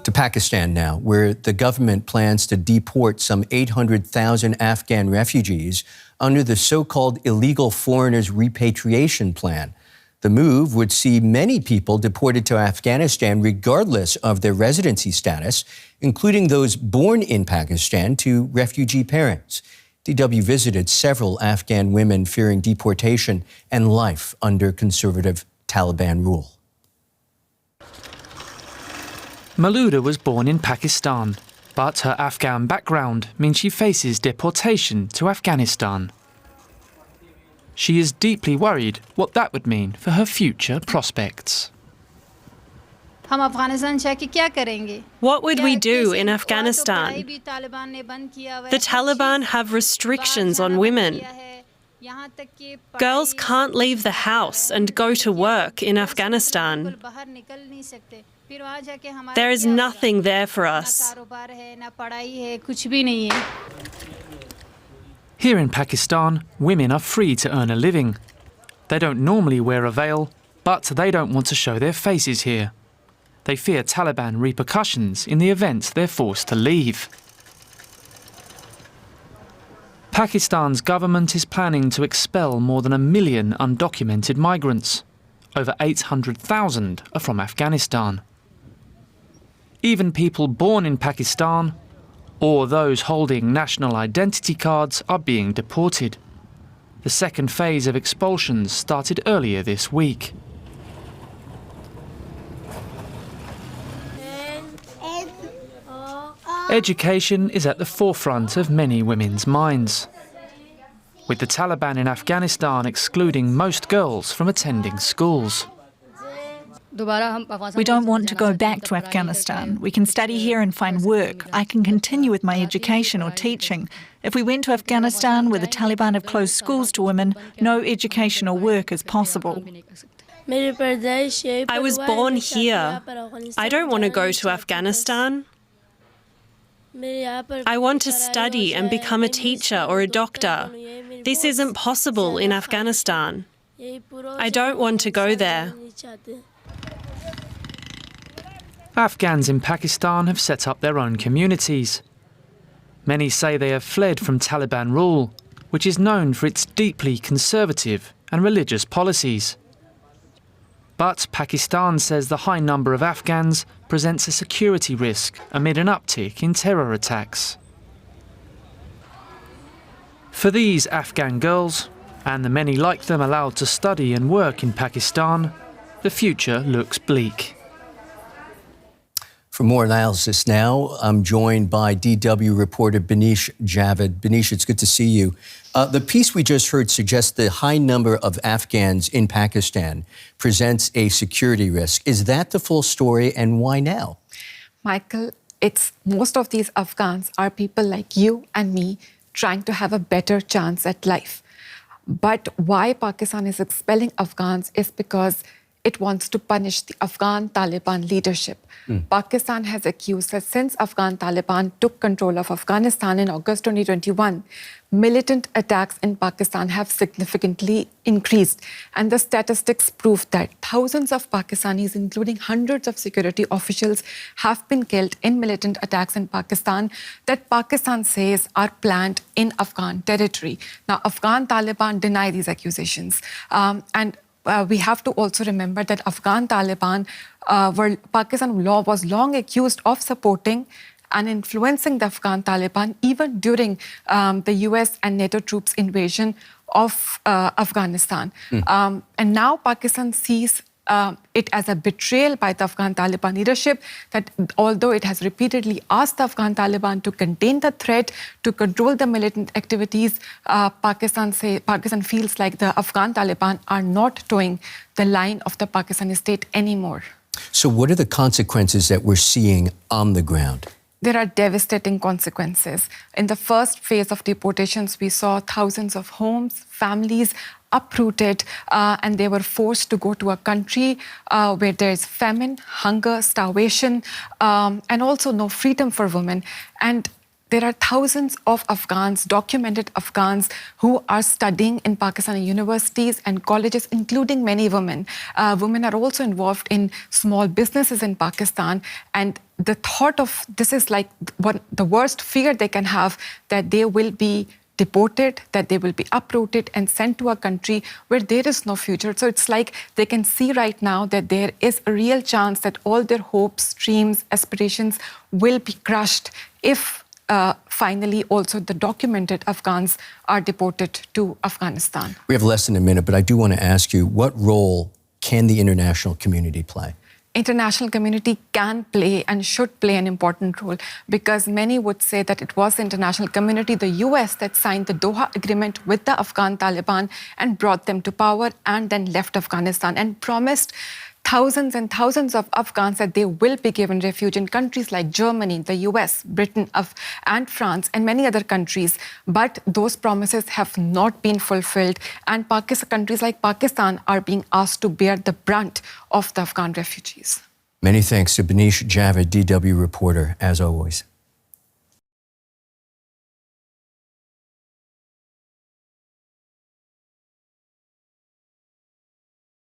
To Pakistan now, where the government plans to deport some 800,000 Afghan refugees under the so-called Illegal Foreigners Repatriation Plan. The move would see many people deported to Afghanistan regardless of their residency status, including those born in Pakistan to refugee parents. DW visited several Afghan women fearing deportation and life under conservative Taliban rule. Maluda was born in Pakistan, but her Afghan background means she faces deportation to Afghanistan. She is deeply worried what that would mean for her future prospects. What would we do in Afghanistan? The Taliban have restrictions on women. Girls can't leave the house and go to work in Afghanistan. There is nothing there for us. Here in Pakistan, women are free to earn a living. They don't normally wear a veil, but they don't want to show their faces here. They fear Taliban repercussions in the event they're forced to leave. Pakistan's government is planning to expel more than 1 million undocumented migrants. Over 800,000 are from Afghanistan. Even people born in Pakistan or those holding national identity cards are being deported. The second phase of expulsions started earlier this week. Education is at the forefront of many women's minds, with the Taliban in Afghanistan excluding most girls from attending schools. We don't want to go back to Afghanistan. We can study here and find work. I can continue with my education or teaching. If we went to Afghanistan where the Taliban have closed schools to women, no education or work is possible. I was born here. I don't want to go to Afghanistan. I want to study and become a teacher or a doctor. This isn't possible in Afghanistan. I don't want to go there. Afghans in Pakistan have set up their own communities. Many say they have fled from Taliban rule, which is known for its deeply conservative and religious policies. But Pakistan says the high number of Afghans presents a security risk amid an uptick in terror attacks. For these Afghan girls, and the many like them allowed to study and work in Pakistan, the future looks bleak. For more analysis now, I'm joined by DW reporter Banish Javed. Banish, it's good to see you. The piece we just heard suggests the high number of Afghans in Pakistan presents a security risk. Is that the full story, and why now? Michael, most of these Afghans are people like you and me trying to have a better chance at life. But why Pakistan is expelling Afghans is because it wants to punish the Afghan Taliban leadership. Pakistan has accused that since Afghan Taliban took control of Afghanistan in August 2021, militant attacks in Pakistan have significantly increased. And the statistics prove that thousands of Pakistanis, including hundreds of security officials, have been killed in militant attacks in Pakistan that Pakistan says are planned in Afghan territory. Now, Afghan Taliban deny these accusations. We have to also remember that Afghan Taliban, Pakistan law was long accused of supporting and influencing the Afghan Taliban even during the US and NATO troops' invasion of Afghanistan. And now Pakistan sees it as a betrayal by the Afghan Taliban leadership, that although it has repeatedly asked the Afghan Taliban to contain the threat, to control the militant activities, Pakistan feels like the Afghan Taliban are not towing the line of the Pakistani state anymore. So what are the consequences that we're seeing on the ground? There are devastating consequences. In the first phase of deportations, we saw thousands of homes, families uprooted, and they were forced to go to a country where there is famine, hunger, starvation, and also no freedom for women. And there are thousands of Afghans, documented Afghans, who are studying in Pakistani universities and colleges, including many women. Women are also involved in small businesses in Pakistan. And the thought of this is like the worst fear they can have, that they will be deported, that they will be uprooted and sent to a country where there is no future. So it's like they can see right now that there is a real chance that all their hopes, dreams, aspirations will be crushed if finally also the documented Afghans are deported to Afghanistan. We have less than a minute, but I do want to ask you, what role can the international community play? International community can play and should play an important role, because many would say that it was the international community, the US, that signed the Doha Agreement with the Afghan Taliban and brought them to power and then left Afghanistan and promised thousands and thousands of Afghans that they will be given refuge in countries like Germany, the US, Britain, and France, and many other countries. But those promises have not been fulfilled, and countries like Pakistan are being asked to bear the brunt of the Afghan refugees. Many thanks to Banish Javed, DW reporter, as always.